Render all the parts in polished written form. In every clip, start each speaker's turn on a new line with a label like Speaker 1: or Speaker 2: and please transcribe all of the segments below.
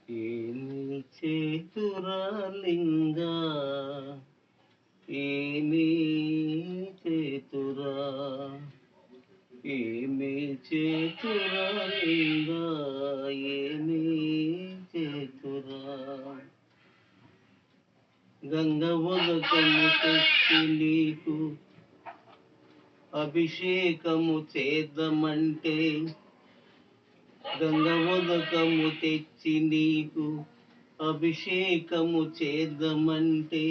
Speaker 1: ఏమి చేతురా లింగా, ఏమి చేతురా, ఏమి చేతురా లింగా, ఏమి చేతురా. గంగ ఉదకము తెచ్చి నీకు అభిషేకము చేద్దామంటే, గంగ ఉదకము తెచ్చి నీకు అభిషేకము చేద్దామంటే,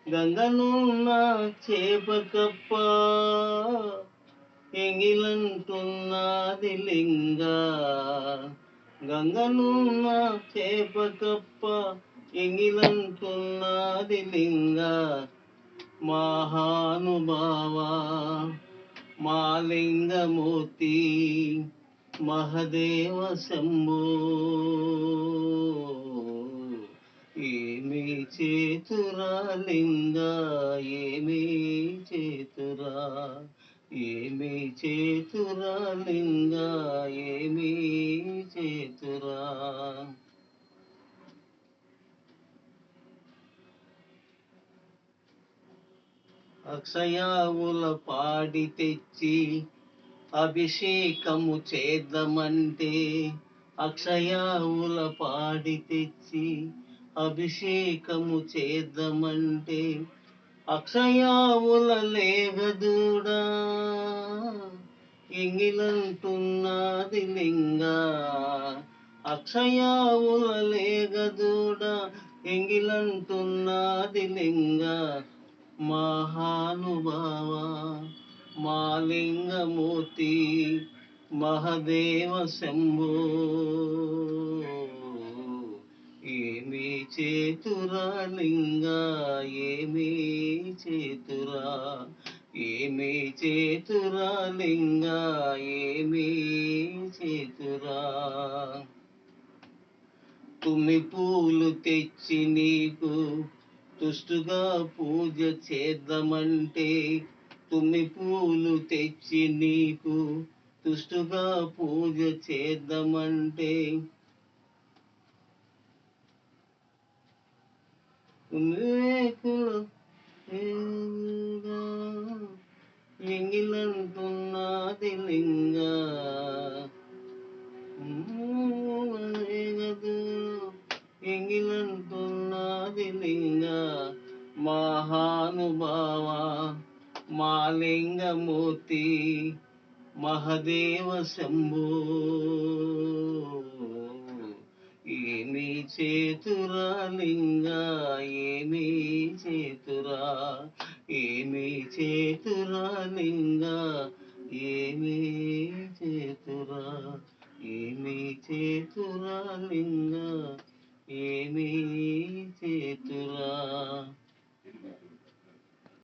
Speaker 1: గంగనున్న చేప కప్ప ఎంగిలంటున్నది లింగా. గంగనున్న చేప కప్ప ఎంగిలంటున్నది లింగా. మహానుభావా మా లింగమూర్తి మహదేవ శంభో, ఏమి చేతురా లింగా, ఏమి చేతురా, ఏమి చేతురా లింగా, ఏమి చేతురా. అక్షయావుల పాడి తెచ్చి అభిషేకము చేద్దామంటే, అక్షయావుల పాడి తెచ్చి అభిషేకము చేద్దామంటే, అక్షయావుల లేగదూడా ఎంగిలంటున్నది లింగా. అక్షయావుల లేగదూడా ఎంగిలంటున్నది లింగా. మహానుభావా మా లింగమూర్తి మహదేవ శంభో, ఏమి చేతురా లింగా, ఏమి చేతురా, ఏమి చేతురా లింగా, ఏమి చేతురా. తుమ్మి పూలు తెచ్చి నీకు తుష్టుగా పూజ చేద్దామంటే, తుమ్మి పూలు తెచ్చి నీకు తుష్టుగా పూజ చేద్దామంటే, ఎంగిలంటున్నది లింగా. ఎంగిలంటున్నది లింగా. మహానుభావా మా లింగమూర్తి మహదేవ శంభో, ఏమి చేతురా లింగా, ఏమి చేతురా, ఏమి చేతురా లింగా, ఏమి చేతురా, ఏమి చేతురా లింగా, ఏమి చేతురా.